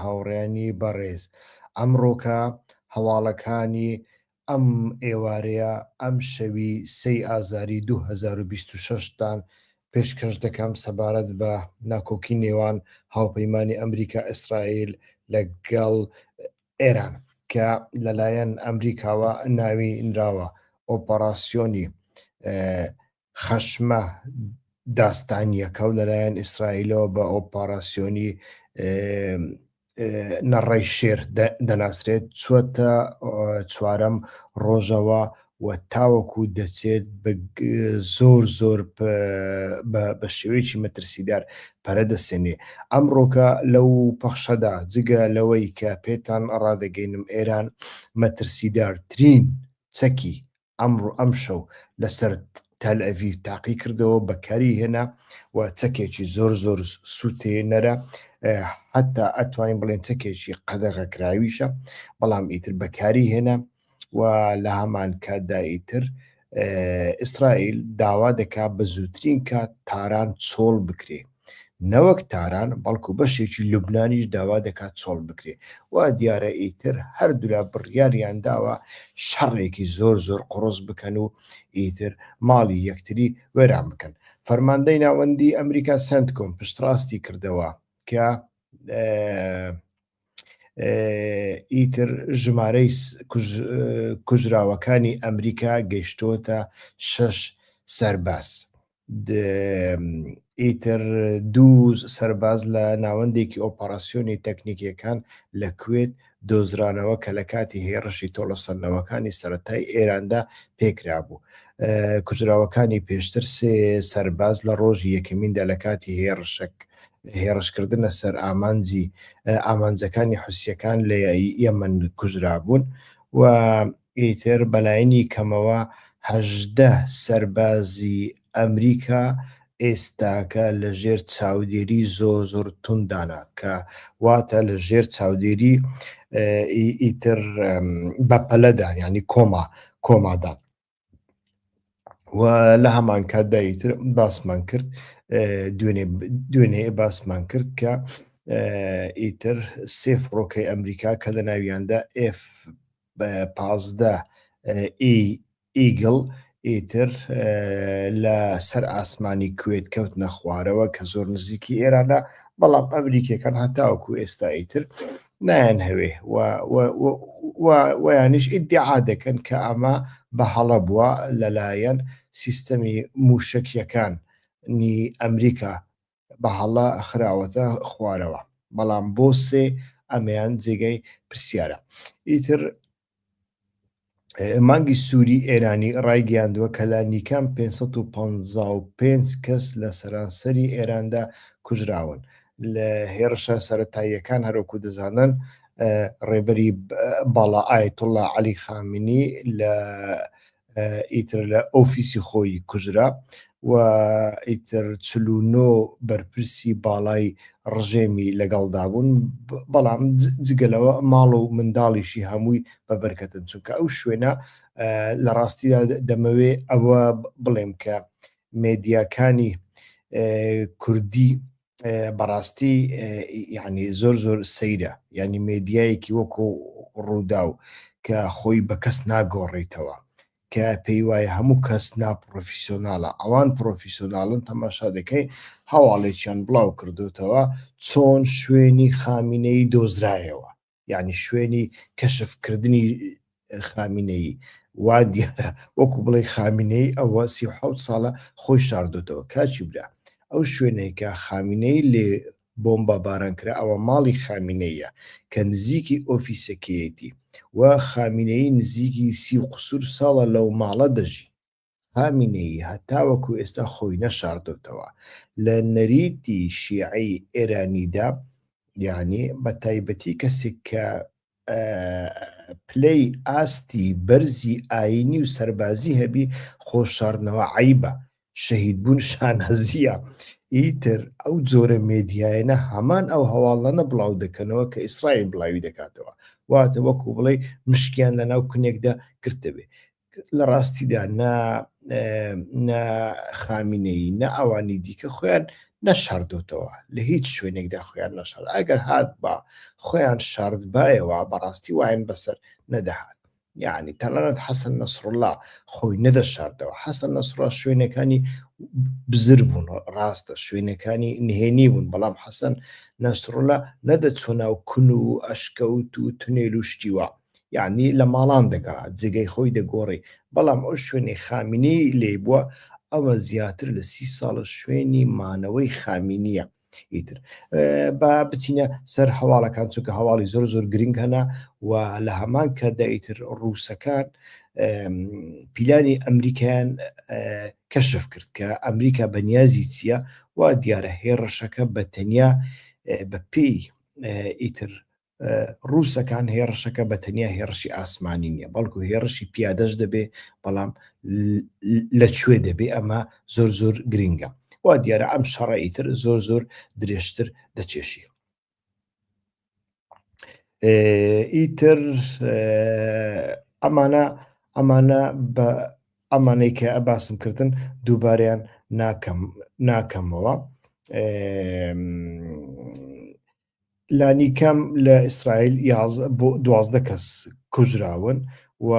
هاوڕێیانی بەڕێز ئەمڕۆکە هەواڵەکانی ئەم ئێوارەیە ئەم شەوی 3 ئازاری 2026تان پێشکەش دەکەم سەبارەت بە ناکۆکی نێوان هاوپەیمانی ئەمریکا ئیسرائیل لەگەڵ ئێران کە لەلایەن ئەمریکاوە ناوی نراوە ئۆپەراسیۆنی خەشمە داستانیەکە و لەلایەن ئیسرائیلەوە بە ئۆپەراسیۆنی نەڕەی شێر دەناسرێت چوەتە چوارەم ڕۆژەوە و تاوەکو دەچێت زۆر بە شێوەیەکی مەترسیدار پەرە دەسێنێ. ئەمڕۆکە لەو پەخشەدا جگە لەوەی کە پێتان ڕادەگەینم ئێران مەترسیدارترین چەکی ئەم شەو لەسەر تەل ئەڤیڤ تاقی کردەوە بەکاری هێنا و چەکێکی زۆر سووتێنەرە حتا ئەتوانین بڵێن چەکێکی قەدەغەکراویشە بەڵام ئیتر بەکاری هێنا و لە هەمان کاتدا ئیتر ئیسرائیل داوا دەکات بە زووترین کات تاران چۆڵ بکرێ نەوەک تاران بەڵکو بەشێکی لوبنانیش داوا دەکات چۆڵ بکرێ و دیارە ئیتر هەردوولا بڕیاریان داوە شەڕێکی زۆر قڕۆز بکەن و ئیتر ماڵی یەکتری وێران بکەن. فەرماندەی ناوەندی ئەمریکا سنتکۆم پشتڕاستی کردەوە کە ئیتر ژمارەی کوژراوەکانی ئەمریکا گەیشتۆتە 6 سەرباز. ئیتر 2 سەرباز لە ناوەندێکی ئۆپەراسیۆنی تەکنیکیەکان لە کوێت دۆزرانەوە کە لە کاتی هێرشی تۆڵەسەندنەوەکانی سەرەتای ئێراندا پێکرا بوو. کوژراوەکانی پێشتر 3 سەرباز لە ڕۆژی یەکەمیندا لە کاتی هێرشکردنە سەر ئامانجەکانی حوسیەکان لە یەمەن کوژرا بوون و ئیتر بەلایەنی کەمەوە 18 سەربازی ئەمریکا ئێستاکە لە ژێر چاودێری زۆر توندانە کە واتە لە ژێر چاودێری ئیتر بەپەلەدا ینی کۆمادان و لە هەمان کاتدا ئیتر باسمان کرد دوێنێ باسمان کرد کە ئیتر 3 فڕۆکەی ئەمریکا کە لە ناویاندا F-15 ئیگڵ ئیتر لە سەر ئاسمانی کوێت کەوتنە خوارەوە کە زۆر نزیکی ئێرانە بەڵام ئەمریکیەکان هەتاوەکو ئێستا ئیتر نایەن هەوێ ویانیش ئیدعا دەکەن کە ئەمە بە هەڵە بووە لەلایەن سیستەمی موشکیەکانی ئەمریکا بە هەڵە خراوەتە خوارەوە بەڵام بۆ 3 ئەمەیان جێگەی پرسیارە. ئیتر مانگی سووری ئێرانی ڕایگەیاندووە کە لە نیکان 555 کەس لە سەرانسەری ئێراندا کوژراون لە هێرشە سەرەتاییەکان هەروەکو دەزانن ڕێبەری باڵا ئایەتوڵا عەلی خامینی لە ئیتر لە ئۆفیسی خۆی کوژرا و ئیتر 49 بەرپرسی باڵای ڕژێمی لەگەڵدا بوون بەڵام جگەلەوە ماڵ و منداڵیشی هەمووی بەبەرکەتن چونکە ئەو شوێنە لە ڕاستیدا دەمەوێ ئەوە بڵێم کە مێدیاکانی کوردی بەڕاستی یعنی زۆر سەیرە ینی مێدیایەکی وەکو ڕوودا و کە خۆی بە کەس ناگۆڕێتەوە کە پێی وایە هەموو کەس ناپرۆفیسیۆناڵە ئەوان پرۆفیسیۆناڵن تەماشا دەکەی هەواڵێکیان بڵاو کردوتەوە چۆن شوێنی خامینەی دۆزرایەوە یعنی شوێنی کەشفکردنی خامینەی وا دیارە وەکو بڵێ خامینەی ئەوە 37 ساڵە خۆی شاردوتەوە کاچی برا ئەو شوێنێکە خامینەی لێ بۆمبە بارانکرا ئەوە ماڵی خامینەیە کە نزیکی ئۆفیسەکەیەتی و خامینەی نزیکی 30 قسوور ساڵە لەو ماڵە دەژی خامینەی هەتاوەکو ئێستا خۆی نەشاردوتەوە لە نەریتی شیعەی ئێرانیدا یعنی بە تایبەتی کەسێک کە پلەی ئاستی بەرزی ئاینی و سەربازی هەبی خۆشاردنەوە عەیبە شەهیدبوون شانەزیە. ئیتر ئەو جۆرە مێدیایەنە هەمان ئەو هەواڵانە بڵاو دەکەنەوە کە ئیسرائیل بڵاوی دەکاتەوە واتە وەکو بڵێ مشکیان لە ناو کنێکدا گرتەبێ لە ڕاستیدا نە خامینەی نە ئەوانی دیکە خۆیان نەشاردوتەوە لە هیچ شوێنێکدا خۆیان نەشار ئەگەر هات بە خۆیان شاردبایەوە بەڕاستی وایەن بەسەر نەدەهات یعنی تەنانەت حەسەن نەسڕڵڵا خۆی نەدەشاردەوە حەسەن نەسڕڵڵا شوێنەکانی بزر بوون ڕاستە شوێنەکانی نهێنی بوون بەڵام حەسەن نەسڕڵڵا نەدەچۆ ناو کون و ئەشکەوت و تونێل و شتیوە یعنی لە ماڵان دەگەڕات جێگەی خۆی دەگۆڕی بەڵام ئەو شوێنی خامینەی لێ بووە ئەمە زیاتر لە 30 ساڵە شوێنی مانەوەی خامینیە ئیتر با بچینە سەر هەواڵەکان چونکە هەواڵی زۆر زۆر گرنگ هەنا و لە هەمان کەدا ئیتر ڕووسەکان پیلانی ئەمریکایان کەشف کرد کە ئەمریکا بەنیازی چییە وا دیارە هێڕشەکە بە تەنیا بە پێی ئیتر ڕووسەکان هێڕشەکە بە تەنیا هێڕشی ئاسمانی نییە بەڵکو هێڕشی پیادەش دەبێ بەڵام لەکوێ دەبێ ئەمە زۆر زۆر گرنگە وا دیارە ئەم شەڕە ئیتر زۆر زۆر درێژتر دەچێشی ئیتر ئەمانە بە ئەمانەی کە ئەباسم کردن دووباریان ناکەمەوە لانیکەم لە ئیسرائیل 12 کەس کوژراون و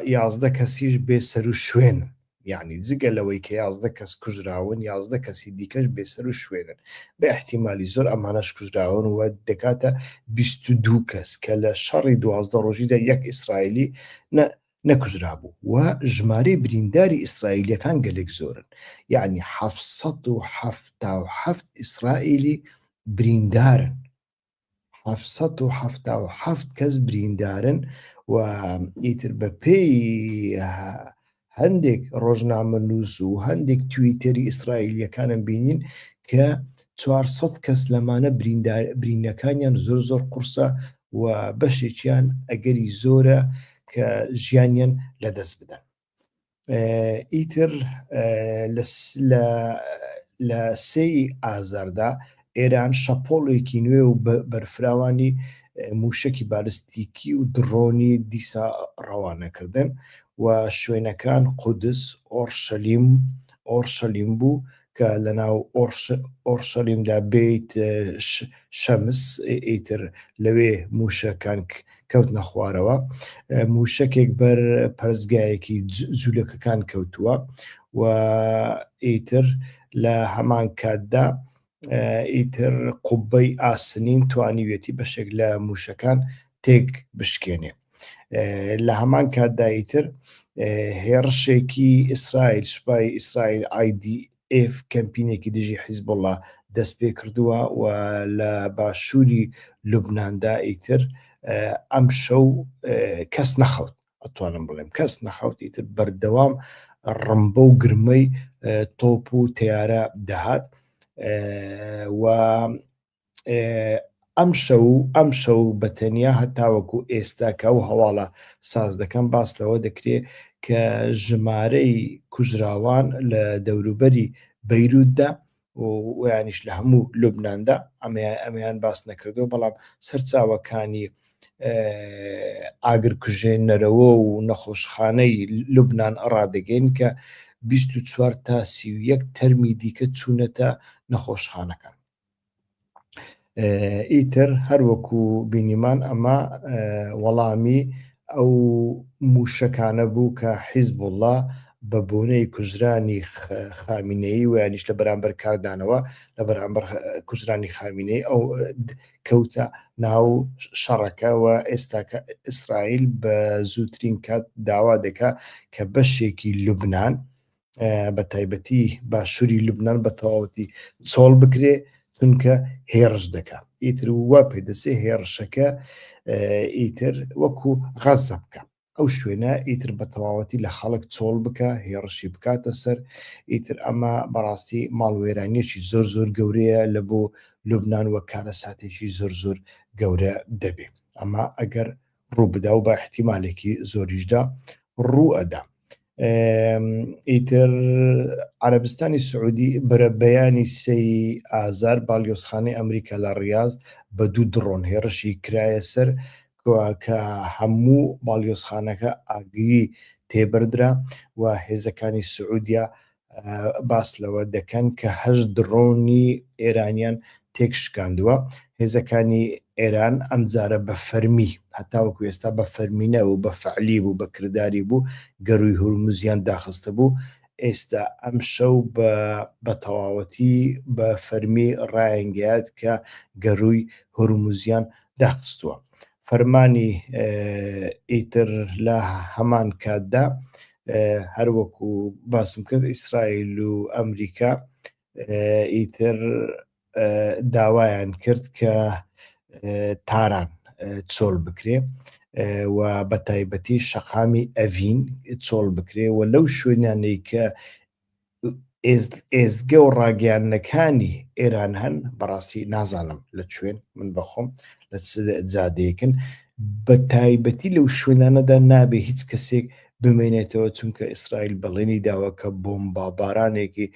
11 کەسیش بێسەر و شوێن یعنی جگە لەوەی کە 11 کەس کوژراون 11 کەسی دیکەش بێسەر و شوێنن بە احتیمالی زۆر ئەمانەش کوژراون و دەکاتە 22 کەس کە لە شەڕی 12 ڕۆژیدا یەک ئیسرائیلی نەکوژرا بوو و ژمارەی برینداری ئیسرائیلیەکان گەلێک زۆرن یعنی 777 ئیسرائیلی بریندارن 777 کەس بریندارن و ئیتر بە پێی هەندێک ڕۆژنامە نووس و هەندێک تویتەری ئیسرائیلیەکانم بینین کە 400 کەس لەمانە برینەکانیان زۆر زۆر قورسە و بەشێکیان ئەگەری زۆرە کە ژیانیان لەدەست بدەن ئیتر لە 3 ئازاردا ئێران شەپۆڵێکی نوێ و بەرفراوانی موشکی بالستیکی و درۆنی دیسا ڕەوانەکردن و شوێنەکان قودس ئۆرشەلیم بوو کە لەناو ئۆرشەلیمدا بێت شەمس ئیتر لەوێ موشەکان کەوتنە خوارەوە موشکێک بەر پەرزگایەکی جوولەکەکان کەوتووە و ئیتر لە هەمان کاتدا ئیتر قوبەی ئاسنین توانیوێتی بەشێک لە موشەکان تێک بشکێنێ لە هەمان کاتدا ئیتر هێرشێکی ئیسرائیل سوپای ئیسرائیل IDF کەمپینێکی دژی حیزبوڵڵا دەست پێ کردووە و لە باشووری لوبناندا ئیتر ئەم شەو کەس نەخەوت ئەتوانم بڵێم کەس نەخەوت ئیتر بەردەوام ڕمبە و گرمەی تۆپ و تیارە دەهات و ئەم شەو بەتەنیا هەتاوەکو ئێستا کە و هەواڵە ساز دەکەم باس لەوە دەکرێت کە ژمارەی کوژراوان لە دەوروبەری بەیروتدا و یانیش لە هەموو لوبناندا ئەمەیان باس نەکردو بەڵام سەرچاوەکانی ئاگرکوژێنەرەوە و نەخۆشخانەی لوبنان ڕادەگەین کە 24 تا 31 تەرمی دیکە چوونەتە نەخۆشخانەکان ئیتر هەروەکو بینیمان ئەمە وەڵامی ئەو موشەکانە بوو کە حیزبوڵڵا بە بۆنەی کوژرانی خامینەی و یانیش لە بەرامبەر کاردانەوە لە بەرامبەر کوژرانی خامینەی ئەو کەوتە ناو شەڕەکە و ئێستاکە ئیسرائیل بە زووترین کات داوا دەکا کە بەشێکی لوبنان بە تایبەتی باشووری لوبنان بە تەواوەتی چۆڵ بکرێ چونکە هێرش دەکات ئیتر وا پێدەسێ هێرشەکە ئیتر وەکو غەزە بکە ئەو شوێنە ئیتر بە تەواوەتی لە خەڵک چۆڵ بکە هێرشی بکاتە سەر ئیتر ئەمە بەڕاستی ماڵوێرانیەکی زۆر زۆر گەورەیە لە بۆ لوبنان وە کارە ساتێکی زۆر زۆر گەورە دەبێت ئەمە ئەگەر ڕوو بدا و بە احتیمالێکی زۆریشدا ڕوو ئەدا ئیتر عەرەبستانی سعودی بەرە بەیانی 3 ئازار باڵیۆزخانەی ئەمریکا لە ڕیاض بە 2 درۆن هێرشی کرایە سەر کە هەموو باڵیۆزخانەکە ئاگری تێبەردرا و هێزەکانی سعودیا باس لەوە دەکەن کە هەشت درۆنی ئێرانیان تێکشکاندووە. هێزەکانی ئێران ئەم جارە بە فەرمی هەتاوەکو ئێستا بە فەرمینە و بە فەعلی بوو بە کردداری بوو گەروی هورموزیان داخستە بوو. ئێستا ئەم شەو بە تەواوەتی بە فەرمی ڕایەنگات کە گەروی هورموزیان داخستووە. فەرمانی ئیتر لە هەمان کاتدا هەروەکو باسم کرد ئیسرائیل و ئەمریکا ئیتر داوایان کرد کە تاران چۆڵ بکرێ و بە تایبەتی شەقامی ئەڤین چۆڵ بکرێ و لەو شوێنانەی کە ئێزگە و ڕاگەیانەکانی ئێران هەن بەڕاستی نازانم لە کوێن من بەخۆم لە جادەیەکن بە تایبەتی لەو شوێنانەدا نابێ هیچ کەسێک بمێنێتەوە چونکە ئیسرائیل بەڵێنی داوە کە بۆمبابارانێکی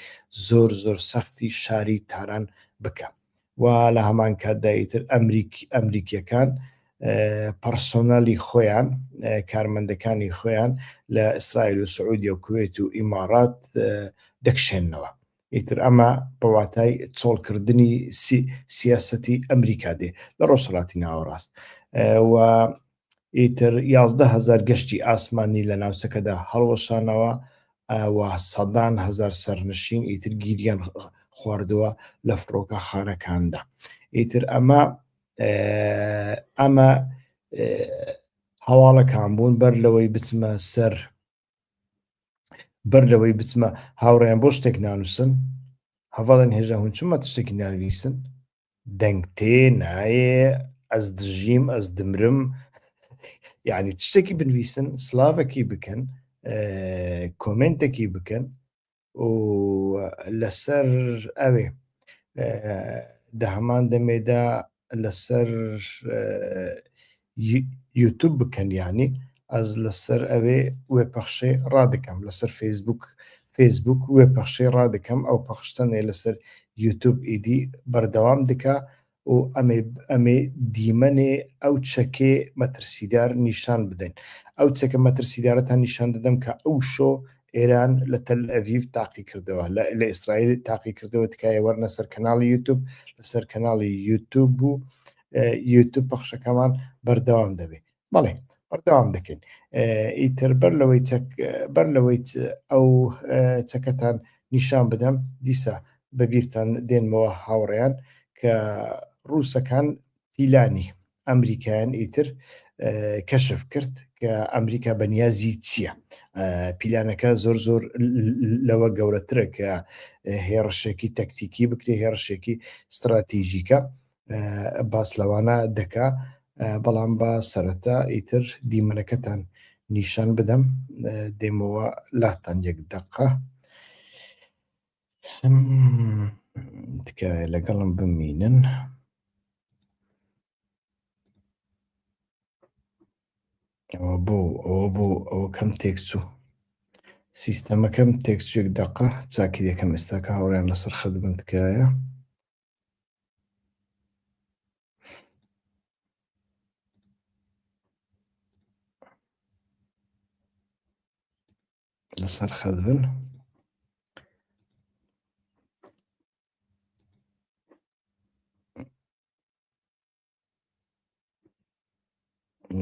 زۆر زۆر سەختی شاری تاران بکە و لە هەمان کاتداییتر ئەمریکیەکان پەرسۆنەلی خۆیان کارمەندەکانی خۆیان لە ئیسرائیل و سعودی و کوێت و ئیمارات دەکشێنەوە. ئیتر ئەمە بەواتای چۆڵکردنی سیاسەتی ئەمریکا دێ لە ڕۆژهەڵاتی ناوەڕاست و ئیتر 11,000 گەشتی ئاسمانی لە ناوچەکەدا هەڵوەشانەوە و سەدان هزار سەرنشین ئیتر گیریان خواردووە لە فڕۆکە خانەکاندا. ئیتر ئەمە هەواڵەکان بوون بەر لەوەی بچمە هاوڕێیان بۆ شتێک نانووسن هەواڵێن هێژە هون چمە شتێکی نانویسن دەنگ تێ نایێ ئەس دژیم ئەس دمرم یعنی شتێکی بنویسن سلااوەکی بکەن کۆمنتێکی بکەن و لەسەر ئەوێ دە هەمان دەمێدا لەسەر یوتوب بکەن ینی ئەس لەسەر ئەوێ وێ پەخشێ ڕادەکەم لەسەر فیسبوک وێ پەخشێ ڕادەکەم ئەو پەخشتنێ لەسەر یوتوب ئیدی بەردەوام دکا و ئەمێ دیمەنێ ئەو چەکێ مەترسیدار نیشان بدەین ئەو چەکە مەترسیدارەتان نیشان دەدەم کە ئەو شۆ ئێران لە تەل ئەڤیڤ تاقی کردەوە لە ئیسرائیل تاقی کردەوە تکایە وەرنە سەر کەناڵی یوتوب لەسەر کەناڵی یوتوب و یوتوب پەخشەکەمان بەردەوام دەبێت بەڵێ بەردەوام دەکەین ئیتر بەر لەوەی ئەو چەکەتان نیشان بدەم دیسا بەبییرتان دێنمەوە هاوڕێیان کە ڕووسەکان پیلانی ئەمریکایان ئیتر کەشف کرد کە ئەمریکا بەنیازی چییە پیلانەکە زۆر لەوە گەورەترە کە هێڕشێکی تەکتیکی بکرێ هێڕشێکی استراتیژیکە باس لەوانە دەکا بەڵام بە سەرەتا ئیتر دیمەنەکەتان نیشان بدەم دێمەوە لاتان یەک دەقە تکایە لەگەڵم بمینن ئەوە کەم تێکچوو سیستەمەکەم تێکچوویەک دەقە چاکی دەکەم ئێستاکە هاوڕیان لەسەر خەدمت تکایە لەسەر خەت بن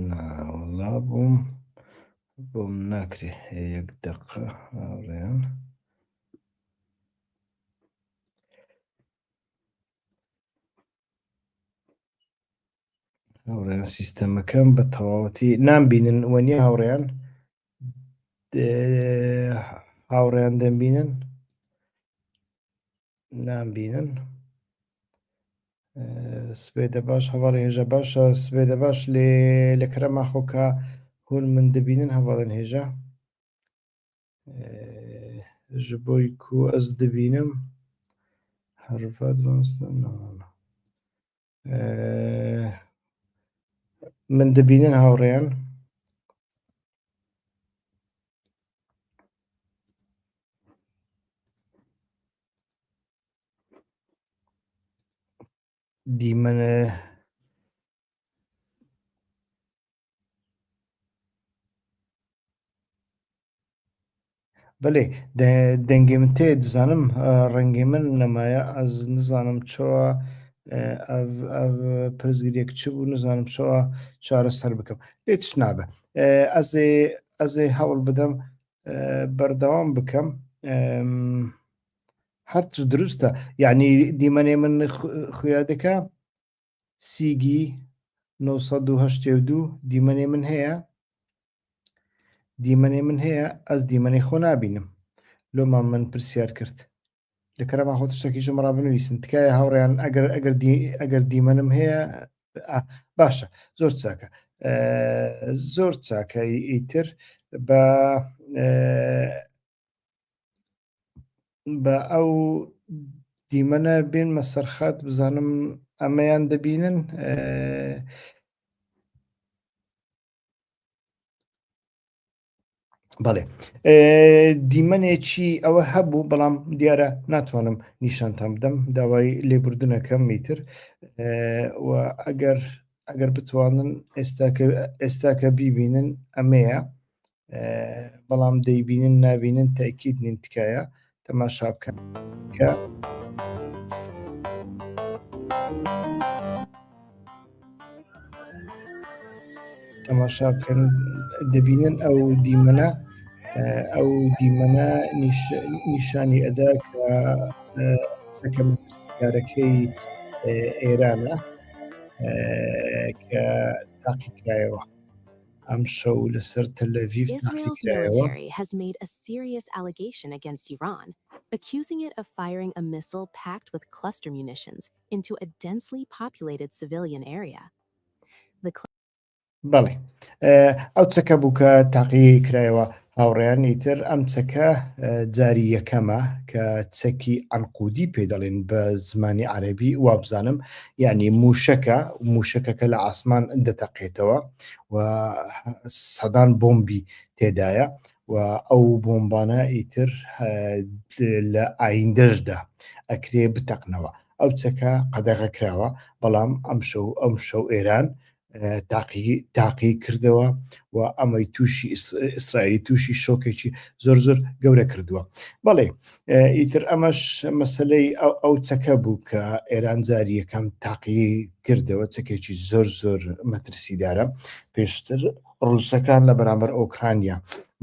ناوەڵا بۆم ناکرێ یەک دەقە هاوڕێیان هاوڕێیان سیستەمەکەم بە تەواوەتی نامبینن وەنیە هاوڕێیان هاوڕێیان دەمبینن نامبینن سبێدە باش هەواڵی هێژە باشە سبێدە باش لێ کەرەما خۆکە هون من دەبینن هەواڵێن هێژە ji بۆی ku ez dibînim hervad min dibînin hawrêyan dîmene بەڵێ دەنگێ من تێ دزانم ڕەنگەی من نەمایە ئەس نزانم چۆوە پرزگریەک چ بوو نزانم چۆوە چارەسەر بکەم لێتش نابە ئەزێ هەوڵ بدەم بەردەوام بکەم هەرچ دروستە یعنی دیمەنێ من خویا دەکا سیگی 982 دیمەنێ من هەیە ئەس دیمەنەی خۆ نابینم لۆمان من پرسیار کرد لەکەرەما خۆ تشتێکیشم ڕا بنوویسن تکایە هاوڕێیان ئەگەر دیمەنم هەیە باشە زۆر چاکە ئیتر بە ئەو دیمەنە بێنمە سەرخات بزانم ئەمەیان دەبینن بەڵێ دیمەنێکی ئەوە هەبوو بەڵام دیارە ناتوانم نیشانتان بدەم داوای لێبوردنەکەم میتر ئەگەر بتوانن ئێستاکە بیبینن ئەمەیە بەڵام دەیبینن نابینن تاکید نین تکایە تەماشا بکەن کە تەماشا بکەن دەبینن ئەو دیمەنە نیشانی ئەدا کە چەکە مەترسیارەکەی ئێرانە کە تاقیکرایەوە ئەم شەو لەسەر تەلەڤیڤ Israel's تاقیکرایەوە military has made a serious allegation against Iran, accusing it of firing a missile packed with cluster munitions into a densely populated civilian area. بەڵێ ئەو چەکە بوو کە تاقی کرایەوە هاوڕێیان ئیتر ئەم چەکە جاری یەکەمە کە چەکی ئەنقودی پێ دەڵێن بە زمانی عەرەبی وابزانم یعنی موشەکەکە لە ئاسمان دەتەقێتەوە و سەدان بۆمبی تێدایە و ئەو بۆمبانە ئیتر لە ئایندەشدا ئەکرێ بتەقنەوە ئەو چەکە قەدەغە کراوە بەڵام ئەم شەو ئێران تاقی کردەوە و ئەمەی تووشی ئیسرائیلی تووشی شۆکێکی زۆر گەورە کردووە بەڵێ ئیتر ئەمەش مەسلەی ئەو چەکە بوو کە ئێران جاری یەکەم تاقی کردەوە چەکێکی زۆر مەترسیدارە پێشتر ڕووسەکان لە بەرامبەر ئۆکرانیا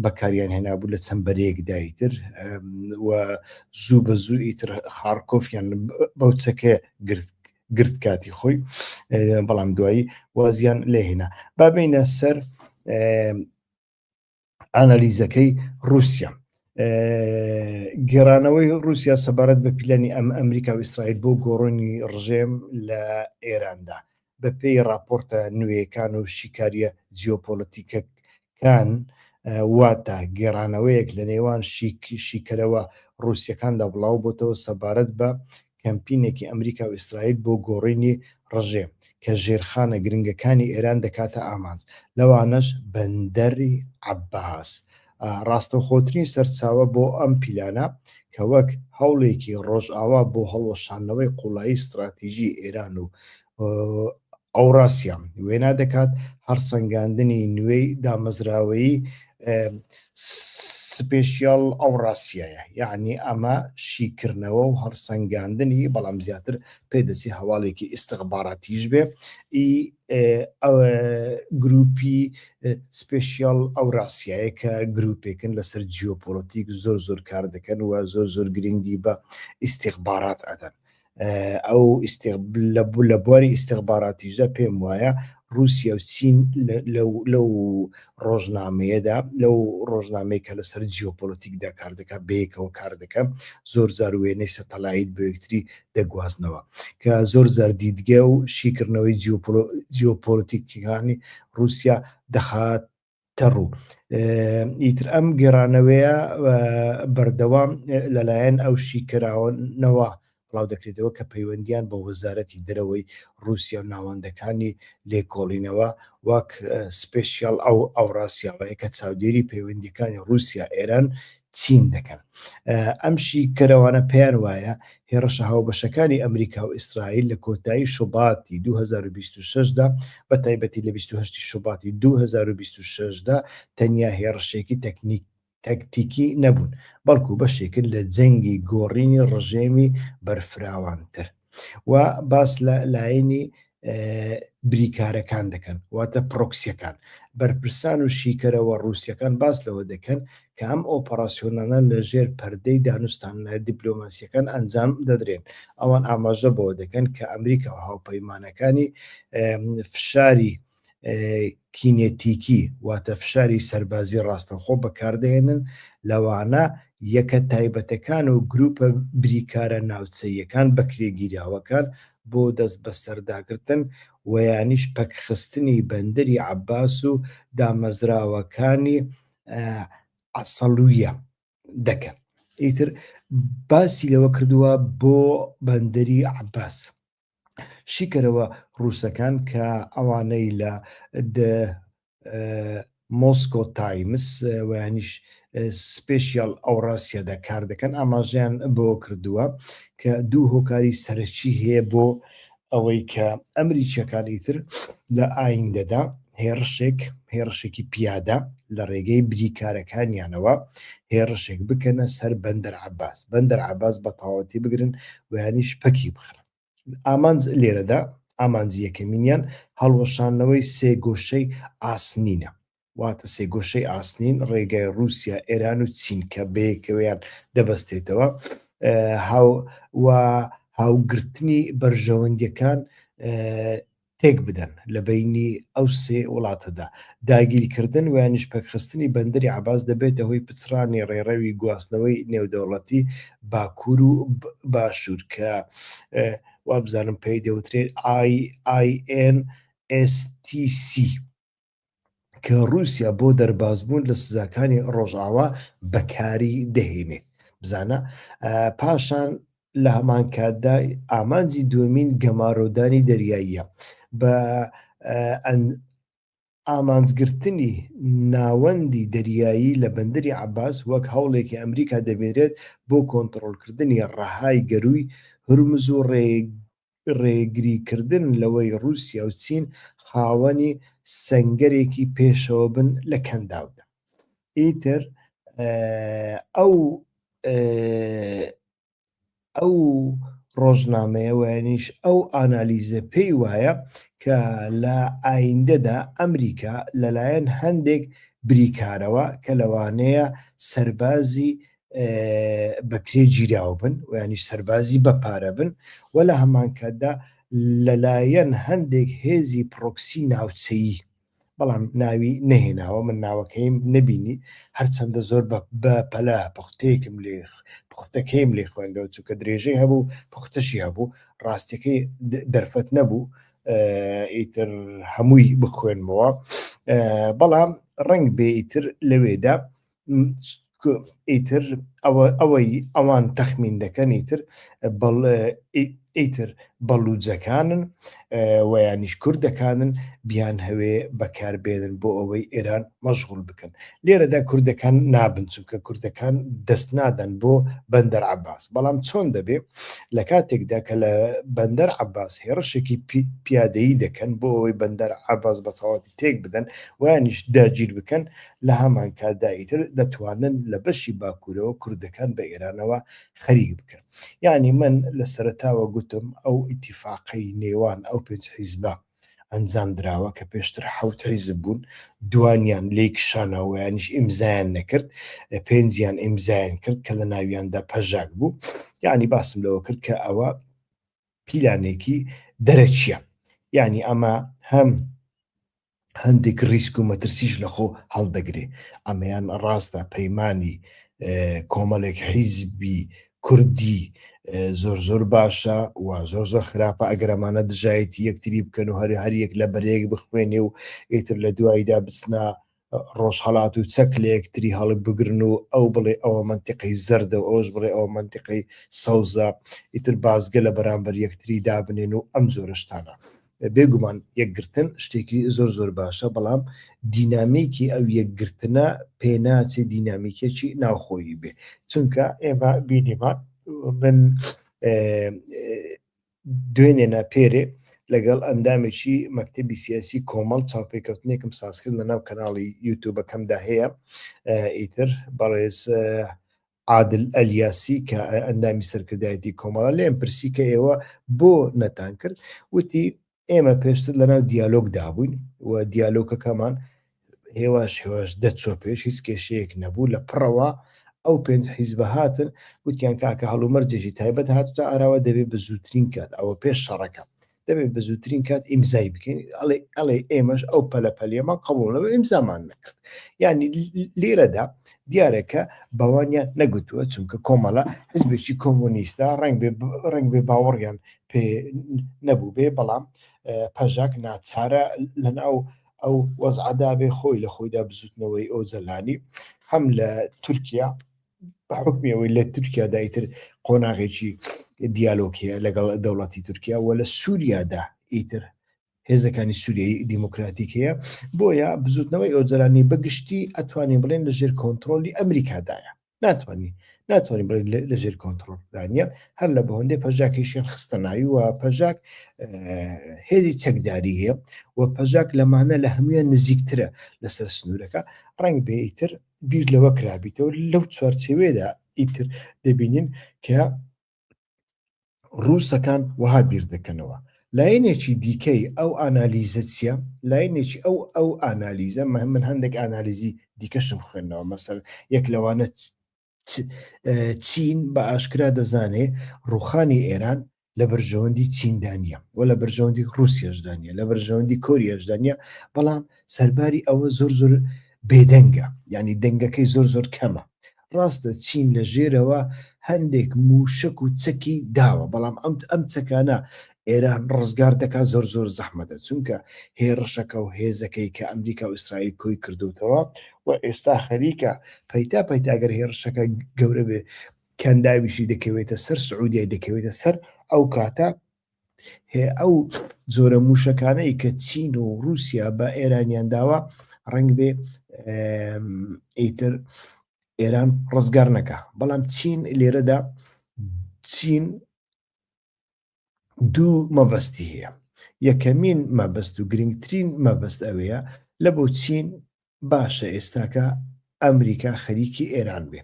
بەکاریان هێنابوو لە چەمبەرەیەکدا ئیتر و زوو بە زوو ئیتر خارکۆفیان بەو چەکە گرت کاتی خۆی بەڵام دوایی وازیان لێهێنا بابینە سەر ئانالیزەکەی رووسیا گێڕانەوەی رووسیا سەبارەت بە پیلانی ئەمریکا و ئیسرائیل بۆ گۆڕانی ڕژێم لە ئێراندا بە پێی راپۆرتە نوێیەکان و شیکاریە جیۆپۆلۆتیکەکان واتە گێڕانەوەیەک لە نێوان شیکەرەوە رووسیەکاندا بڵاو بۆتەوە سەبارەت بە کەمپینێکی ئەمریکا و ئیسرائیل بۆ گۆڕینی ڕژێم کە ژێرخانە گرنگەکانی ئێران دەکاتە ئامانج لەوانەش بەندەری عەباس ڕاستەوخۆترین سەرچاوە بۆ ئەم پیلانە کە وەک هەوڵێکی ڕۆژئاوا بۆ هەڵوەشاندنەوەی قوڵایی ستراتیژی ئێران و ئەوراسیا وێنا دەکات هەرسەنگاندنی نوێی دامەزراوەی سپێشیال ئەوراسیایە یعنی ئەمە شیکردنەوە و هەرسەنگاندنی بەڵام زیاتر پێدەچی هەواڵێکی ئیستیخباراتیش بێ گروپی سپێشیال ئەوراسیایە کە گروپێکن لەسەر جیۆپۆلۆتیک زۆر کار دەکەن و زۆر گرنگی بە ئیستیخبارات ئەدەن ئەو لە بواری ئیستیخباراتیشدا پێم وایە رووسیا و چین لەو ڕۆژنامەیەدا لەو ڕۆژنامەیە کە لەسەر جیۆپۆلۆتیکدا کار دەکات بەیەکەوە کار دەکەم زۆر جار وێنەی سەتەلایت بە یەکتری دەگوازنەوە کە زۆر جار دیدگە و شیکردنەوەی جیۆپۆلۆتیکەکانی رووسیا دەخاتە ڕوو ئیتر ئەم گێڕانەوەیە بەردەوام لەلایەن ئەو شیکراوەنەوە بڵاو دەکرێتەوە کە پەیوەندیان بە وەزارەتی دەرەوەی رووسیا و ناوەندەکانی لێکۆڵینەوە وەک سپێشیال ئەوراسیاوەیە کە چاودێری پەیوەندیەکانی رووسیا ئێران چین دەکەن ئەم شیکەرەوانە پێیان وایە هێرشە هاوبەشەکانی ئەمریکا و ئیسرائیل لە کۆتایی شوباتی 2026دا بە تایبەتی لە 28 شوباتی 2026دا تەنیا هێرشێکی تەکتیکی نەبوون بەڵکو بەشێکن لە جەنگی گۆڕینی ڕژێمی بەرفراوانتر و باس لە لایەنی بریکارەکان دەکەن واتە پرۆکسیەکان بەرپرسان و شیکەرەوە ڕووسیەکان باس لەوە دەکەن کە ئەم ئۆپەراسیۆنانە لە ژێر پەردەی دانوستانە دیپلۆماسیەکان ئەنجام دەدرێن ئەوان ئاماژە بەوە دەکەن کە ئەمریکا و هاوپەیمانەکانی فشاری کینێتیکی واتە فشاری سەربازی ڕاستەوخۆ بەکاردەهێنن لەوانە یەکە تایبەتەکان و گروپە بریکارە ناوچەیەکان بەکرێگیراوەکان بۆ دەست بە سەرداگرتن و یانیش پەکخستنی بەندەری عەباس و دامەزراوەکانی عەسەڵویە دەکەن. ئیتر باسی لەوە کردووە بۆ بەندەری عەباس شیکەرەوە ڕووسەکان کە ئەوانەی لە مۆسکۆ تایمس ویانیش سپێشیال ئەوڕاسیەدا کار دەکەن ئاماژیان بۆ کردووە کە دوو هۆکاری سەرەکی هەیە بۆ ئەوەی کە ئەمریکیەکان ئیتر لە ئایندەدا هێرشێکی پیادە لە ڕێگەی بریکارەکانیانەوە هێرشێک بکەنە سەر بەندەر عەباس بەندەر عەباس بە تەواوەتی بگرن ویانیش پەکی بخرن. ئامانج لێرەدا ئامانجی یەکەمینیان هەڵوەشانەوەی سێ گۆشەی ئاسنینە واتە سێ گۆشەی ئاسنین ڕێگای رووسیا ئێران و چین کە بەیەکەوەیان دەبەستێتەوە و هاوگرتنی بەرژەوەندیەکان تێک بدەن لە بەینی ئەو سێ وڵاتەدا داگیرکردن و یانیش پەکخستنی بەندەری عەباس دەبێتە هۆی پچڕانی ڕێڕەوی گواستنەوەی نێودەوڵەتی باکوور و باشوور کە وابزانم پێی دەوترێت INSTC کە رووسیا بۆ دەربازبوون لە سزاکانی ڕۆژئاوا بەکاری دەهێنێت بزانە پاشان لە هەمان کاتدا ئامانجی دووەمین گەمارۆدانی دەریاییە بە ئامانجگرتنی ناوەندی دەریایی لە بەندەری عەباس وەک هەوڵێکی ئەمریکا دەبێنرێت بۆ کۆنتڕۆڵکردنی ڕەهای گەرووی هورمز و ڕێگریکردن لەوەی رووسیا و چین خاوەنی سەنگەرێکی پێشەوە بن لە کەنداودا. ئیتر ئەو ڕۆژنامەیە ویانیش ئەو ئانالیزە پێی وایە کە لە ئایندەدا ئەمریکا لەلایەن هەندێک بریکارەوە کە لەوانەیە سەربازی بەکرێ گیراوە بن ویانیش سەربازی بەپارە بن و لە هەمان کاتدا لەلایەن هەندێک هێزی پرۆکسی ناوچەیی بەڵام ناوی نەهێناوە من ناوەکەیم نەبینی هەرچەندە زۆر بە پەلا پوختەکەیم لێ خوێندەوە چونکە درێژەی هەبوو پوختەشی هەبوو ڕاستیەکەی دەرفەت نەبوو ئیتر هەمووی بخوێنمەوە بەڵام ڕنگ بێ ئیتر لەوێدا ئیتر ئەوان تەخمین دەکەن ئیتر بەڵوجەکانن ویانیش کوردەکانن بیان هەوێ بەکاربێنن بۆ ئەوەی ئێران مەشغوڵ بکەن لێرەدا کوردەکان نابن چونکە کوردەکان دەست نادەن بۆ بەندەر عەباس بەڵام چۆن دەبێ لە کاتێکدا کە لە بەندەر عەباس هێرشێکی پیادەیی دەکەن بۆ ئەوەی بەندەر عەباس بە تەواوەتی تێک بدەن ویانیش داگیر بکەن لە هەمان کاتدا ئیتر دەتوانن لە بەشی باکوورەوە کوردەکان بە ئێرانەوە خەریک بکەن یعنی من لە سەرەتاوە گوتم ئەو ئیتیفاقی نێوان ئەو پێنج حیزبە ئەنجام دراوە کە پێشتر حەوت حیزب بوون دوانیان لێکشانەوە یانیش ئیمزایان نەکرد پێنجیان ئیمزایان کرد کە لە ناویاندا پەژاک بوو یعنی باسم لەوە کرد کە ئەوە پیلانێکی دەرەچیە یعنی ئەمە هەم هەندێک ریسک و مەترسیش لەخۆ هەڵدەگرێ ئەمەیان ڕاستە پەیمانی کۆمەڵێک حیزبی کوردی زۆر باشە و زۆر خراپە ئەگەر ئەمانە دژایەتی یەکتری بکەن و هەریەک لە بەرەیەک بخوێنێ و ئیتر لە دواییدا بچنە ڕۆژهەڵات و چەک لە یەکتری هەڵی بگرن و ئەو بڵێ ئەوە منتیقی زەردە و ئەوش بڵێ ئەوە منتیقی سەوزە ئیتر بازگە لە بەرامبەر یەکتری دابنێن و ئەم زۆرە شتانە بێگومان یەکگرتن شتێکی زۆر باشە بەڵام دینامیکی ئەو یەکگرتنە پێناچێ دینامیکێکی ناوخۆیی بێ چونکە ئێمە بینیمان من دوێنێنە پێرێ لەگەڵ ئەندامێکی مەکتەبی سیاسی کۆمەڵ چاوپێکەوتنێکم سازکرد لەناو کەناڵی یوتیوبەکەمدا هەیە ئیتر بەڕێز عادل ئەلیاسی کە ئەندامی سەرکردایەتی کۆمەڵە لێم پرسی کە ئێوە بۆ نەتان کرد وتی ئێمە پێشتر لەناو دیالۆگدا بووین و دیالۆگەکەمان هێواش دەچۆ پێش هیچ کێشەیەک نەبوو لە پڕەوە ئەو پێنج حیزبە هاتن وتیان کاکە هەڵومەرجێکی تایبەت هاتوتە ئاراوە دەبێت بە زووترین کات ئەوە پێش شەڕەکە دەبێت بە زووترین کات ئیمزای بکەین ئەڵێ ئێمەش ئەو پەلەپەلێمان قبولەوە ئیمزامان نەکرد یعنی لێرەدا دیارەکە بەوانیان نەگوتووە چونکە کۆمەڵە حزبێکی کۆمۆنیستە ڕنگ بێ باوەڕیان پێ نەبوو بێ بەڵام پەژاک ناچارە لەناو ئەو وەزعدا بێ خۆی لە خۆیدا بزوتنەوەی ئۆزەلانی هەم لە تورکیا بە حکمیەوەی لە تورکیادا ئیتر قۆناغێکی دیالۆکیە لەگەڵ دەوڵەتی تورکیا و لە سووریادا ئیتر هێزەکانی سووریایی دیموکراتیک هەیە بۆیە بزوتنەوەی ئۆزەلانی بەگشتی ئەتوانین بڵێن لەژێر کۆنتترۆلی ئەمریکادایە ناتوانین بڵێن لەژێر کۆنتترۆلدانە هەر لە بەهۆندەی پەژاکیشیان خستە ناوی و پەژاک هێزی چەکداری هەیە و پەژاک لەمانە لە هەمویان نزیکترە لەسەر سنوورەکە ڕنگ بێ ئیتر بیر لەوە کرابیتەوە لەو چوارچێوێدا ئیتر دەبینین کە ڕووسەکان وها بیر دەکەنەوە لایەنێکی دیکەی ئەو ئانالیزە چیە لایەنێکی ئەو ئانالیزە من هەندێک ئانالیزی دیکەشم خوێندنەوە مەسەر یەک لەوانە چین بە ئاشکرا دەزانێ ڕوخانی ئێران لە بەرژەوەندی چیندانە و لە بەرژەوەندی رووسیەشدانە لە بەرژەوەندی کۆریەشدانە بەڵام سەرباری ئەوە زۆر بێدەنگە ینی دەنگەکەی زۆر کەمە ڕاستە چین لە ژێرەوە هەندێک موشک و چەکی داوە بەڵام ئەم چەکانە ئێران ڕزگار دەکا زۆر زەحمەتە چونکە هێرشەکە و هێزەکەی کە ئەمریکا و ئیسرائیل کۆی کردوتەوە و ئێستا خەریکە پەیتاگەر هێرشەکە گەورە بێ کەنداویشی دەکەوێتە سەر سعودیای دەکەوێتە سەر ئەو کاتە ئەو زۆرە موشەکانەی کە چین و رووسیا بە ئێرانیان داوە ڕنگ بێ ئیتر ئێران ڕزگار نەکە بەڵام چین لێرەدا چین دوو مەبەستی هەیە یەکەمین مەبەست و گرنگترین مەبەست ئەوەیە لە بۆ چین باشە ئێستاکە ئەمریکا خەریکی ئێران بێ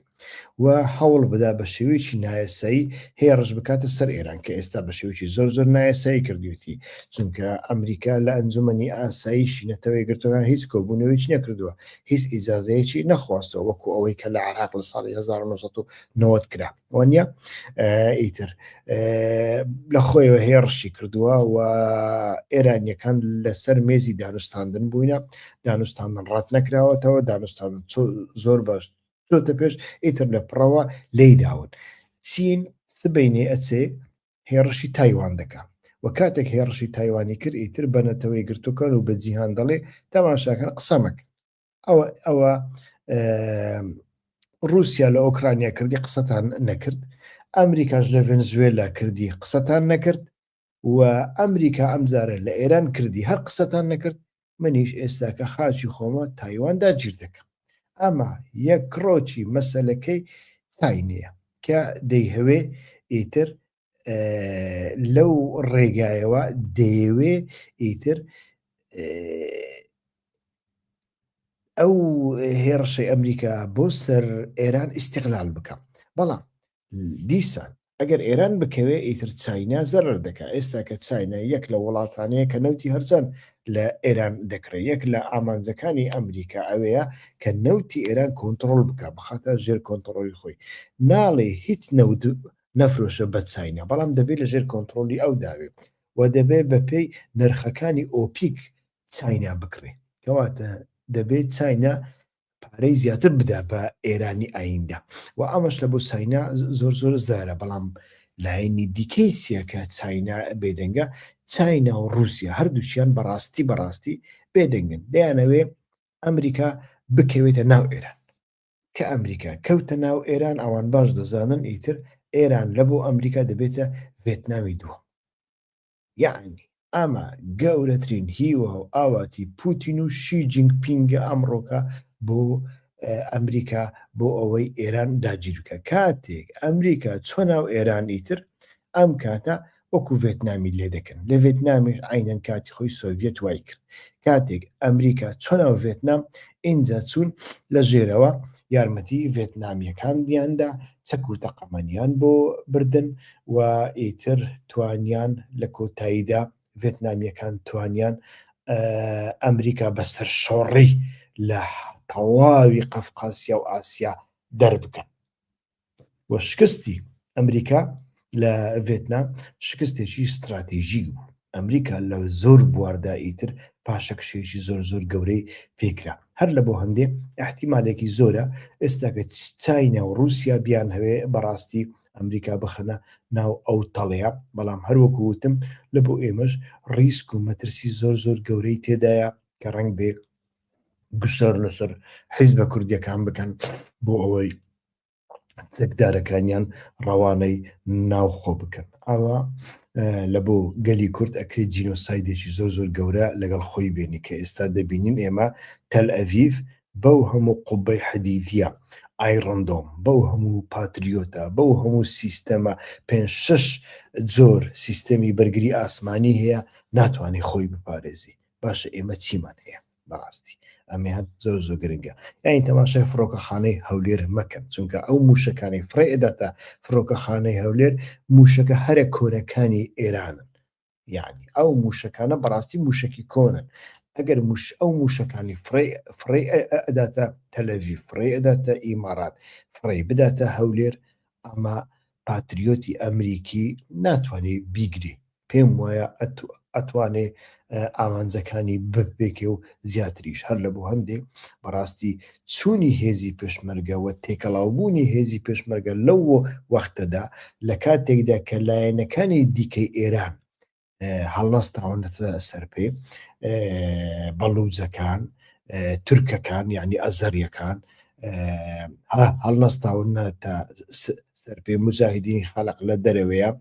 و هەوڵ بدا بە شێوەیەکی نایەسایی هێرش بکاتە سەر ئێران کە ئێستا بە شێوەیەکی زۆر نایەسایی کردوێتی چونکە ئەمریکا لە ئەنجومەنی ئاسایی شینەتەوەی گرتوەکان هیچ کۆبوونەوەیکی نەکردووە هیچ ئیجازەیەکی نەخواستەوە وەکو ئەوەی کە لە عێراق لە ساڵی 1990 کرا وانە ئیتر لە خۆیەوە هێرشی کردووە و ئێرانیەکان لەسەر مێزی دانوستاندن بووینە دانوستاندن ڕات نەکراوەتەوە دانوستاندن زۆر باش چۆتە پێش ئیتر لە پڕەوە لێداون چین سبینێ ئەچێ هێرشی تایوان دەکا و کاتێک هێرشی تایوانی کرد ئیتر بەنەتەوەی گرتوەکان و بە جیهان دەڵێ تەماشاکەن قسەمەک ئەوە رووسیا لە ئۆکرانیا کردی قسەتان نەکرد ئەمریکاش لە ڤێنزوێلا کردی قسەتان نەکرد و ئەمریکا ئەمجارە لە ئێران کردی هەر قسەتان نەکرد منیش ئێستاکە خاچی خۆمە تایواندا گیر دەکەم ئەمە یەک کڕۆکی مەسەلەکەی چاینەیە کە دەیهەوێ ئیتر لەو ڕێگایەوە دەیەوێ ئیتر ئەو هێرشەی ئەمریکا بۆ سەر ئێران ئیستیغلال بکەم بەڵام دیسان ئەگەر ئێران بکەوێ ئیتر چاینا زەرر دەکا ئێستا کە چاینا یەک لە وڵاتانەیە کە نەوتی هەرچەند لە ئێران دەکرێت یەک لە ئامانجەکانی ئەمریکا ئەوەیە کە نەوتی ئێران کۆنتترۆل بکە بخاتە ژێر کۆنتترۆلی خۆی ناڵێ هیچ نەوت نەفرۆشە بە چاینا بەڵام دەبێت لە ژێر کۆنتترۆلی ئەو داوێت و دەبێت بەپێی نرخەکانی ئۆپیک چاینا بکڕێ کەواتە دەبێت چاینا پارەی زیاتر بدا بە ئێرانی ئایندا و ئەمەش لە بۆ چاینا زۆر زارە بەڵام لایەنی دیکەی چیەکە چاینا بێدەنگە چاینا و رووسیا هەردووشیان بەڕاستی بێدەنگن دەیانەوێ ئەمریکا بکەوێتە ناو ئێران کە ئەمریکا کەوتە ناو ئێران ئەوان باش دەزانن ئیتر ئێران لە بۆ ئەمریکا دەبێتە ڤێتنامی دووە یعنی ئەمە گەورەترین هیوە و ئاواتی پوتین و شی جینگپینگە ئەمڕۆکە بۆ ئەمریکا بۆ ئەوەی ئێران داگیر بکە کاتێک ئەمریکا چۆ ناو ئێران ئیتر ئەم کاتە وەکو ڤێتنامی لێ دەکەن لە ڤێتنامیش عینەن کاتی خۆی سۆڤێت وای کرد کاتێک ئەمریکا چۆنەوە ڤێتنام ئینجا چوون لە ژێرەوە یارمەتی ڤێتنامیەکان دیاندا چەک و تەقەمەنیان بۆ بردن و ئیتر توانیان لە کۆتاییدا ڤێتنامیەکان توانیان ئەمریکا بەسەر شۆڕی لە تەواوی قەفقاسیا و ئاسیا دەربکەن وە شکستی ئەمریکا لە ڤێتنام شکستێکی استراتیژیک بوو ئەمریکا لە زۆر بواردا ئیتر پاشەکشێکی زۆر گەورەی پێکرا هەر لە بۆ هەندێ احتیمالێکی زۆرە ئێستاکە چاینە و رووسیا بیان هەوێ بەڕاستی ئەمریکا بخەنە ناو ئەو تەڵەیە بەڵام هەروەکووتم لە بۆ ئێمەش ڕیسک و مەترسی زۆر گەورەی تێدایە کە ڕەنگ بێ گشتەر لەسەر حیزبە کوردیەکان بکەن بۆ ئەوەی چەکدارەکانیان ڕەوانەی ناوخۆ بکەن ئاوا لە بۆ گەلی کورد ئەکرێت جینۆسایدێکی زۆر گەورە لەگەڵ خۆی بێنی کە ئێستا دەبینین ئێمە تەل ئەڤیڤ بەو هەموو قوبەی حەدیدیە ئایڕندۆم بەو هەموو پاتریۆتە بەو هەموو سیستەمە 5-6 جۆر سیستەمی بەرگری ئاسمانی هەیە ناتوانێت خۆی بپارێزی باشە ئێمە چیمان هەیە بەڕاستی ئەمیان زۆر گرنگە یاین تەماشای فڕۆکەخانەی هەولێر مەکەن چونکە ئەو موشەکانی فڕێ ئەداتە فڕۆکەخانەی هەولێر موشەکە هەرە کۆنەکانی ئێرانن یعنی ئەو موشەکانە بەڕاستی موشکی کۆنن ئەگەر ئەو موشەکانی فڕێ ئەداتە تەلەڤیڤ فڕێ ئەداتە ئیمارات فڕێ بداتە هەولێر ئەمە پاتریۆتی ئەمریکی ناتوانێت بیگری پێم وایە ئەتوانێ ئامانجەکانی بپێکێ و زیاتریش هەر لە بۆ هەندێک بەڕاستی چوونی هێزی پێشمەرگە و تێکەڵاوبوونی هێزی پێشمەرگە لەو وەختەدا لە کاتێکدا کە لایەنەکانی دیکەی ئێران هەڵنەستاونەتە سەر پێ بەڵوجەکان تورکەکان یعنی ئەزەریەکان هەڵنەستاونەتە سەر پێ مجاهیدینی خەڵق لە دەرەوەیە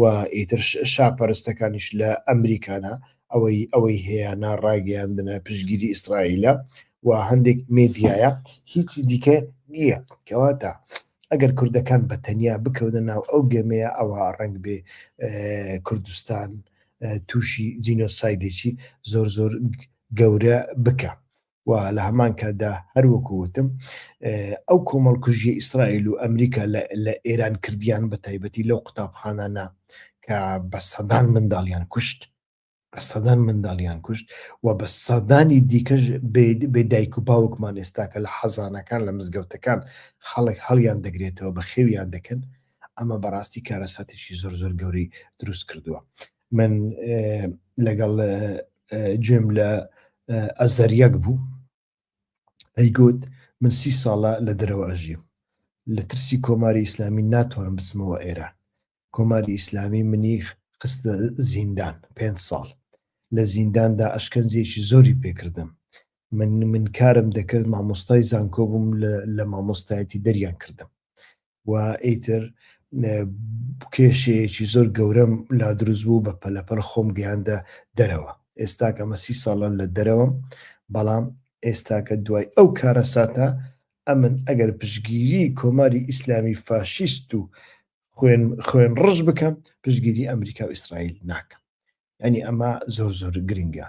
و ئیتر شاپەرستەکانیش لە ئەمریکانە ئەوەی هەیە ناڕاگەیاندنە پشگیری ئیسرائیلە و هەندێک مێدیایە هیچی دیکە نییە کەواتە ئەگەر کوردەکان بە تەنیا بکەونە ناو ئەو گەمەیە ئەوە ڕەنگ بێ کوردستان تووشی جینۆسایدێکی زۆر گەورە بکە و لە هەمان کاتدا هەروەکووتم ئەو کۆمەڵکوژیە ئیسرائیل و ئەمریکا لە ئێران کردیان بە تایبەتی لەو قوتابخانانە کە بە سەدان منداڵیان کوشت و بە سەدانی دیکەش بێدایک و باوکمان ئێستاکە لە حەزانەکان لە مزگەوتەکان خەڵک هەڵیان دەگرێتەوە بە خێویان دەکەن ئەمە بەڕاستی کارەساتێکی زۆر گەورەی دروست کردووە من لەگەڵ گوێم لە ئەزەریەک بوو ئەیگوت من 30 ساڵە لە دەرەوە ئەژیم لە ترسی کۆماری ئیسلامی ناتوانم بچمەوە ئێران کۆماری ئیسلامی منی خستە زیندان 5 ساڵ لە زینداندا ئەشکەنجێکی زۆری پێکردم من کارم دەکرد مامۆستای زانکۆ بووم لە مامۆستایەتی دەریان کردم و ئیتر کێشەیەکی زۆر گەورەم لا دروست بوو بە پەلەپەل خۆم گەیاندە دەرەوە ئێستاکە ئەمە 30 ساڵان لە دەرەوەم بەڵام ئێستاکە دوای ئەو کارەساتە ئەمن ئەگەر پشگیری کۆماری ئیسلامی فاشیست و خوێن ڕژ بکەم پشگیری ئەمریکا و ئیسرائیل ناکەم ینی ئەمە زۆر گرنگە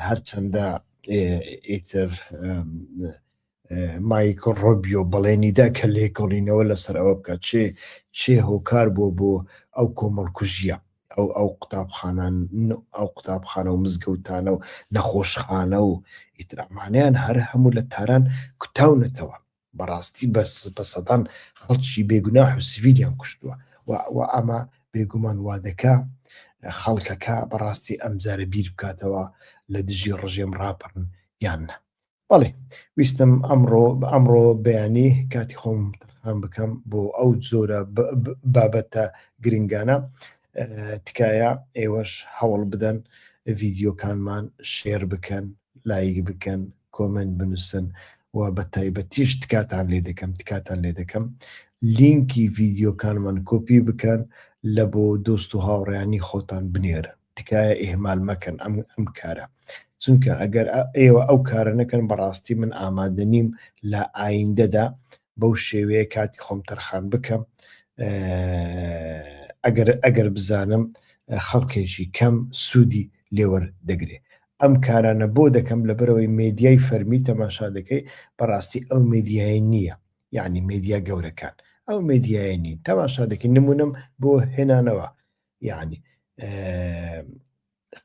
هەرچەندە ئیتر مایکل ڕۆبیۆ بەڵێنیدا کە لێکۆڵینەوە لەسەر ئەوە بکە چێ هۆکار بۆ ئەو کۆمەڵکوژیە ئەو قوتابخانە و مزگەوتانە و نەخۆشخانە و ئیترامانیان هەر هەموو لە تاران کوتاونەتەوە بەڕاستی بە سەدان خەڵکی بێگوناح و سڤیلیان کوشتووە و ئەمە بێگومان وادەکە خەڵکەکە بەڕاستی ئەمجارە بیر بکاتەوە لە دژی ڕژێم ڕاپەڕن یاننا بەڵێ ویستم ئەمڕۆ بەیانی کاتی خۆم تەرخان بکەم بۆ ئەو جۆرە بابەتە گرنگانە تکایە ئێوەش هەوڵ بدەن ڤیدیۆکانمان شێر بکەن لایک بکەن کۆمنت بنووسن و بە تایبەتیش تکاتان لێ دەکەم لینکی ڤیدیۆکانمان کۆپی بکەن لە بۆ دۆست و هاوڕێیانی خۆتان بنێرە تکایە ئێهمال مەکەن ئەم کارە چونکە ئەگەر ئێوە ئەو کارە نەکەن بەڕاستی من ئامادە نیم لە ئایندەدا بەو شێوەیە کاتی خۆم تەرخان بکەم ئەگەر بزانم خەڵکێکی کەم سوودی لێوەردەگرێ. ئەم کارانە بۆ دەکەم لەبەرەوەی مێدیای فەرمی تەماشا دەکەی بەڕاستی ئەو مێدیایە نییە، یعنی مێدیا گەورەکان ئەو مێدیایە نین تەماشا دەکەین. نمونم بۆ هێنانەوە، یعنی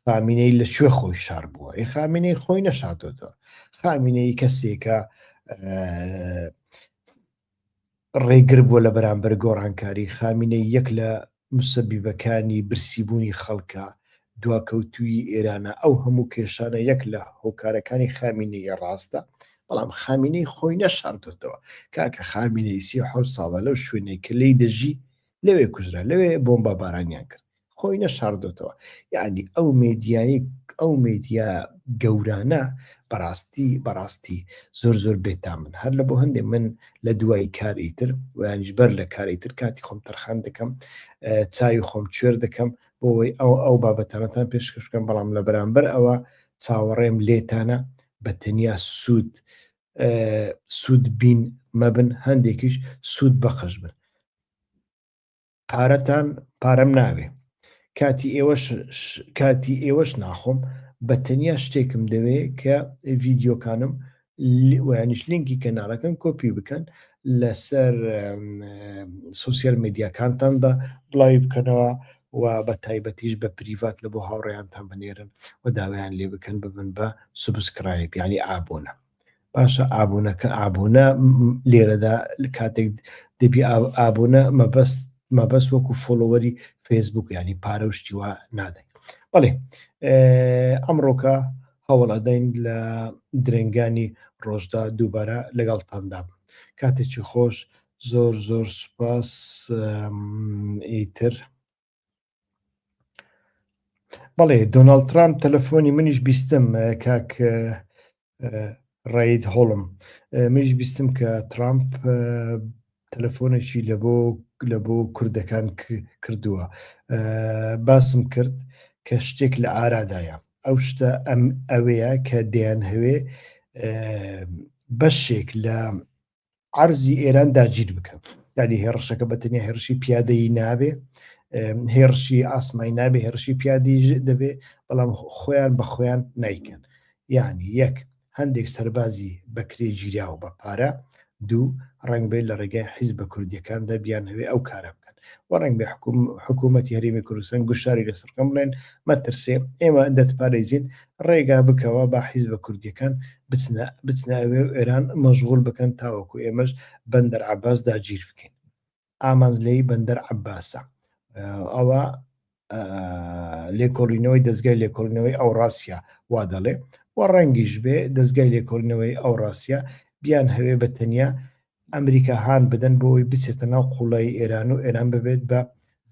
خامینەی لەکوێ خۆی شار بووە، خامینەی خۆی نەشاردۆتەوە، خامینەی کەسێکە ڕێگر بووە لە بەرامبەر گۆڕانکاری، خامینەی یەک لە موسەبیبەکانی برسیبوونی خەڵکە، دواکەوتووی ئێرانە، ئەو هەموو کێشانە یەک لە هۆکارەکانی خامینەی ڕاستە، بەڵام خامینەی خۆی نەشاردۆتەوە. کاکە خامینەی 37 ساڵە لەو شوێنەی کە لی دەژی لەوێ کوژرا، لەوێ بۆمبە بارانیان کرد، خۆی نەشاردۆتەوە. یعنی ئەو مێدیا گەورانە بەڕاستی زۆر بێتامن. هەر لە بۆ هەندێک من لە دوای کاریتر ویانیش بەر لە کاریتر کاتی خۆم تەرخان دەکەم، چاوی خۆم کوێر دەکەم بۆەوەی ئەو بابەتانەتان پێشکەش بکەم، بەڵام لە بەرامبەر ئەوە چاوەڕێم لێتانە بە تەنیا سوود بین مەبن، هەندێکیش سوود بەخش بن. پارەم ناوێ، کاتی ئێوەش ناخۆم، بە تەنیا شتێکم دەوێ کە ڤیددیۆکانم ویانیش لینکی کەناڵەکەم کۆپی بکەن لەسەر سوسیال میدیاکانتاندا بڵاوی بکەنەوە و بە تایبەتیش بە پریڤات لە بۆ هاوڕێیانتان بنێرن و داوایان لێ بکەن ببن بە سوبسکرایب، یعنی ئابۆنە. باشە ئابوونە لێرەدا کاتێک دەبی ئابوونە مەبەست وەکو فۆلۆوەری فێسبوک، ینی پارە و شتیوا نادەین. بەڵێ ئەمڕۆکە هەوڵەدەین لە درنگانی ڕۆژدا دووبارە لەگەڵتاندا بم. کاتێکی خۆش، زۆر سوپاس. ئیتر بەڵێ دۆناڵد ترامپ تەلەفۆنی منیش بیستم، کاک ڕید هۆڵم، منیش بیستم کە ترامپ تەلەفۆنێکی لە بۆ کوردەکان کردووە، باسم کرد کە شتێک لە ئارادایە. ئەو شتە ئەوەیە کە دەیان هەوێ بەشێک لە عەرزی ئێران داگیر بکەن، یعنی هێرشەکە بەتەنیا هێرشی پیادەیی نابێ، هێرشی ئاسمایی نابێ، هێرشی پیادی دەبێ، بەڵام خۆیان بە خۆیان نیکەن. یعنی یەک هەندێک سەربازی بەکرێ گیراوە بە پارە، دوو ڕنگ بێت لە ڕێگای حیزبە کوردیەکاندا بیان هەوێ ئەو کارە بکەن، و ڕنگ بێ حکوومەتی هەرێمی کوردستان گوشاری لەسەرکەم بڵێن مەترسێ ئێمە دەتپارێزین، ڕێگا بکەوە با حیزبە کوردیەکان بچناوێ و ئێران مەشغوڵ بکەن تاوەکو ئێمەش بەندەر عەباس داگیر بکەین. ئامان لێی بەندەر عەباسە، ئەوە لێکۆڵینەوەی دەستگای لێکۆڵینەوەی ئەوڕاسیا وا دەڵێ، و ڕەنگیش بێ دەستگای لێکۆڵینەوەی ئەوڕاسیا بیان هەوێ بە تەنیا ئەمریکا هان بدەن بۆەوەی بچێتە ناو قوڵای ئێران و ئێران ببێت بە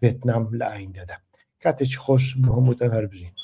ڤێتنام لە ئایندەدا. کاتێکی خۆش بۆ هەمووتان هەر بژین.